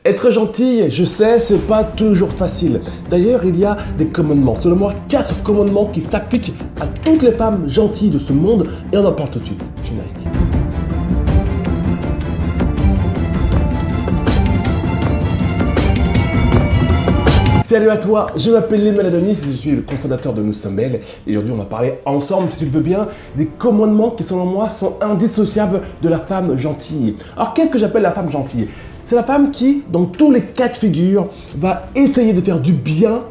Être gentil, je sais, c'est pas toujours facile. D'ailleurs, il y a des commandements. Selon moi, 4 commandements qui s'appliquent à toutes les femmes gentilles de ce monde. Et on en parle tout de suite. Générique. Salut à toi, je m'appelle Léman Adonis et je suis le cofondateur de Nous Sommes Belles. Et aujourd'hui, on va parler ensemble, si tu le veux bien, des commandements qui, selon moi, sont indissociables de la femme gentille. Alors, qu'est-ce que j'appelle la femme gentille? C'est la femme qui, dans tous les cas de figure, va essayer de faire du bien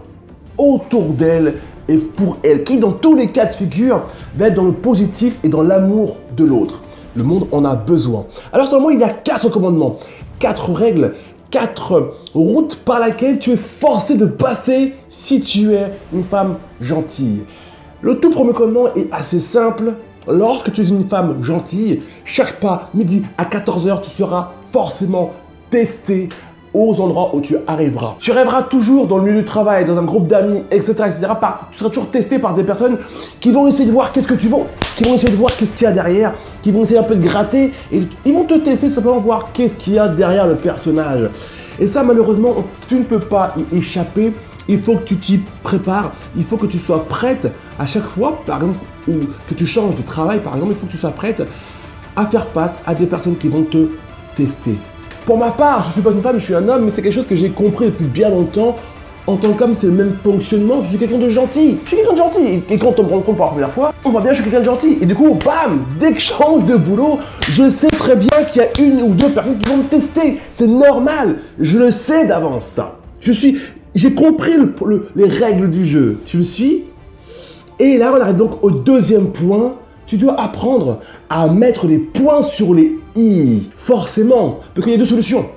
autour d'elle et pour elle. Qui, dans tous les cas de figure, va être dans le positif et dans l'amour de l'autre. Le monde en a besoin. Alors, selon moi, il y a 4 commandements, 4 règles, 4 routes par lesquelles tu es forcé de passer si tu es une femme gentille. Le tout premier commandement est assez simple. Lorsque tu es une femme gentille, chaque pas, midi à 14 h, tu seras forcément testé aux endroits où tu arriveras. Tu rêveras toujours dans le milieu du travail, dans un groupe d'amis, etc. Tu seras toujours testé par des personnes qui vont essayer de voir qu'est-ce que tu vaux, qui vont essayer de voir qu'est-ce qu'il y a derrière, qui vont essayer un peu de gratter et ils vont te tester tout simplement voir qu'est-ce qu'il y a derrière le personnage. Et ça, malheureusement, tu ne peux pas y échapper. Il faut que tu t'y prépares, il faut que tu sois prête à chaque fois, par exemple, ou que tu changes de travail, par exemple, il faut que tu sois prête à faire face à des personnes qui vont te tester. Pour ma part, je ne suis pas une femme, je suis un homme, mais c'est quelque chose que j'ai compris depuis bien longtemps. En tant qu'homme, c'est le même fonctionnement. Je suis quelqu'un de gentil. Je suis quelqu'un de gentil. Et quand on me rend compte pour la première fois, on voit bien que je suis quelqu'un de gentil. Et du coup, bam, dès que je change de boulot, je sais très bien qu'il y a une ou deux personnes qui vont me tester. C'est normal. Je le sais d'avance, ça. J'ai compris les règles du jeu. Tu le suis? Et là, on arrive donc au deuxième point. Tu dois apprendre à mettre les points sur les i. Forcément, parce qu'il y a deux solutions.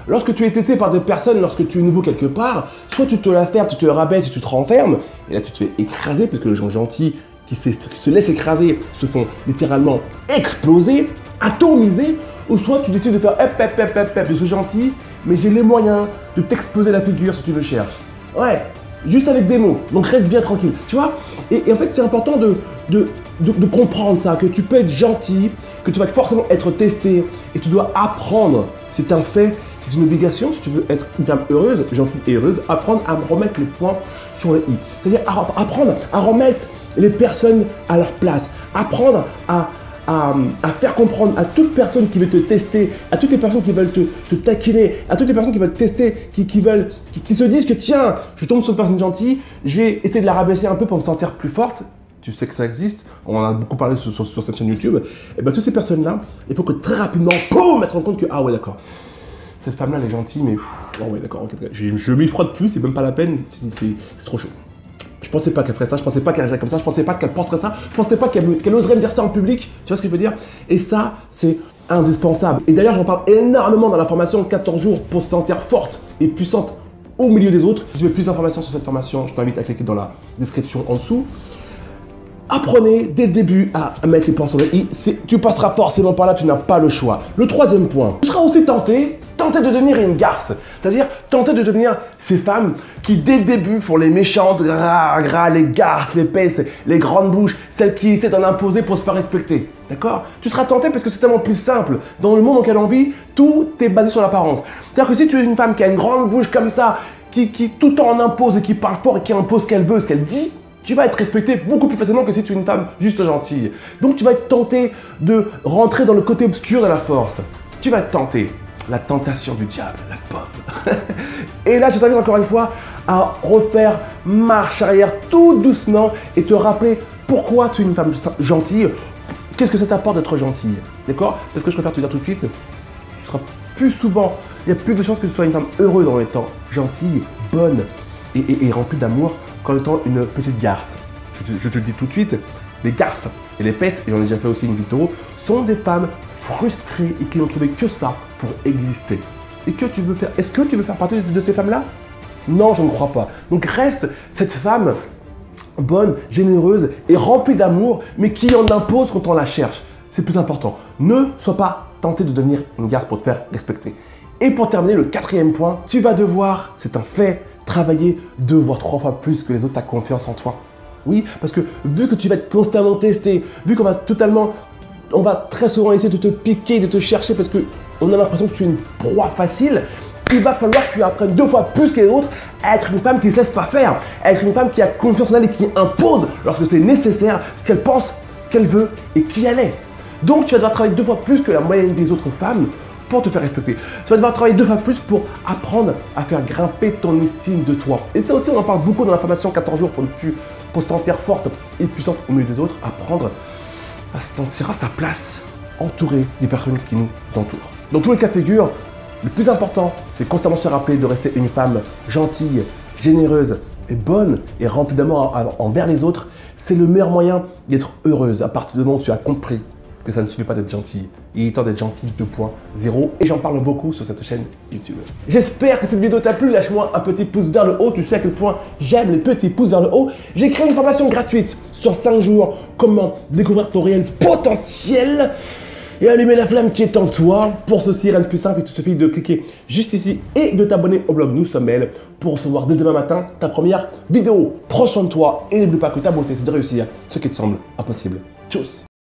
Lorsque tu es testé par des personnes, lorsque tu es nouveau quelque part, soit tu te la fermes, tu te rabaisses et tu te renfermes, et là tu te fais écraser, parce que les gens gentils qui se laissent écraser se font littéralement exploser, atomiser, ou soit tu décides de faire je suis gentil, mais j'ai les moyens de t'exploser la figure si tu le cherches. Ouais, juste avec des mots, donc reste bien tranquille, tu vois. Et en fait, c'est important de comprendre ça, que tu peux être gentil, que tu vas forcément être testé, et tu dois apprendre, c'est un fait, c'est une obligation, si tu veux être une femme heureuse, gentille et heureuse, apprendre à remettre les points sur les i. C'est-à-dire apprendre à remettre les personnes à leur place, apprendre à faire comprendre à toute personne qui veut te tester, à toutes les personnes qui veulent te taquiner, à toutes les personnes qui veulent te tester, qui se disent que tiens, je tombe sur une personne gentille, je vais essayer de la rabaisser un peu pour me sentir plus forte. Tu sais que ça existe, on en a beaucoup parlé sur cette chaîne YouTube. Et bien toutes ces personnes-là, il faut que très rapidement, boum, elles se rendent compte que ah ouais d'accord, cette femme-là elle est gentille, mais oh ouais d'accord, okay, je m'y frotte plus, c'est même pas la peine, c'est trop chaud. Je pensais pas qu'elle ferait ça, je pensais pas qu'elle agirait comme ça, je pensais pas qu'elle penserait ça, je pensais pas qu'elle oserait me dire ça en public, tu vois ce que je veux dire? Et ça, c'est indispensable. Et d'ailleurs, j'en parle énormément dans la formation 14 jours pour se sentir forte et puissante au milieu des autres. Si tu veux plus d'informations sur cette formation, je t'invite à cliquer dans la description en dessous. Apprenez dès le début à mettre les points sur le i, tu passeras forcément par là, tu n'as pas le choix. Le troisième point, tu seras aussi tenté de devenir une garce, c'est-à-dire tenter de devenir ces femmes qui dès le début font les méchantes, les garces, les pesses, les grandes bouches, celles qui essaient d'en imposer pour se faire respecter, d'accord? Tu seras tenté parce que c'est tellement plus simple. Dans le monde dans lequel on vit, tout est basé sur l'apparence. C'est-à-dire que si tu es une femme qui a une grande bouche comme ça, qui tout le temps en impose et qui parle fort et qui impose ce qu'elle veut, ce qu'elle dit, tu vas être respecté beaucoup plus facilement que si tu es une femme juste gentille. Donc tu vas être tenté de rentrer dans le côté obscur de la force. Tu vas être tenté. La tentation du diable, la pomme. Et là, je t'invite encore une fois à refaire marche arrière tout doucement et te rappeler pourquoi tu es une femme gentille. Qu'est-ce que ça t'apporte d'être gentille? D'accord? Parce que je préfère te dire tout de suite, tu seras plus souvent, il y a plus de chances que tu sois une femme heureuse en étant gentille, bonne et remplie d'amour qu'en étant une petite garce. Je te le dis tout de suite, les garces et les pestes, et j'en ai déjà fait aussi une vidéo, sont des femmes frustrées et qui n'ont trouvé que ça pour exister. Et que tu veux faire? Est-ce que tu veux faire partie de ces femmes-là? Non, je ne crois pas. Donc reste cette femme bonne, généreuse et remplie d'amour, mais qui en impose quand on la cherche. C'est plus important. Ne sois pas tenté de devenir une garce pour te faire respecter. Et pour terminer, le quatrième point, tu vas devoir, c'est un fait, travailler 2 voire 3 fois plus que les autres ta confiance en toi. Oui, parce que vu que tu vas être constamment testé, vu qu'on va très souvent essayer de te piquer, de te chercher parce qu'on a l'impression que tu es une proie facile, il va falloir que tu apprennes 2 fois plus que les autres à être une femme qui ne se laisse pas faire, à être une femme qui a confiance en elle et qui impose lorsque c'est nécessaire ce qu'elle pense, ce qu'elle veut et qui elle est. Donc tu vas devoir travailler 2 fois plus que la moyenne des autres femmes pour te faire respecter. Tu vas devoir travailler 2 fois plus pour apprendre à faire grimper ton estime de toi. Et ça aussi, on en parle beaucoup dans la formation 14 jours pour se sentir forte et puissante au milieu des autres, apprendre à se sentir à sa place, entouré des personnes qui nous entourent. Dans tous les cas de figure, le plus important, c'est constamment se rappeler de rester une femme gentille, généreuse et bonne et remplie d'amour envers les autres. C'est le meilleur moyen d'être heureuse à partir du moment où tu as compris que ça ne suffit pas d'être gentil. Il est temps d'être gentil 2.0 et j'en parle beaucoup sur cette chaîne YouTube. J'espère que cette vidéo t'a plu. Lâche-moi un petit pouce vers le haut. Tu sais à quel point j'aime les petits pouces vers le haut. J'ai créé une formation gratuite sur 5 jours. Comment découvrir ton réel potentiel et allumer la flamme qui est en toi. Pour ceci, rien de plus simple, il te suffit de cliquer juste ici et de t'abonner au blog Nous Sommes Belles pour recevoir dès demain matin ta première vidéo. Prends soin de toi et n'oublie pas que ta beauté, c'est de réussir ce qui te semble impossible. Tchuss!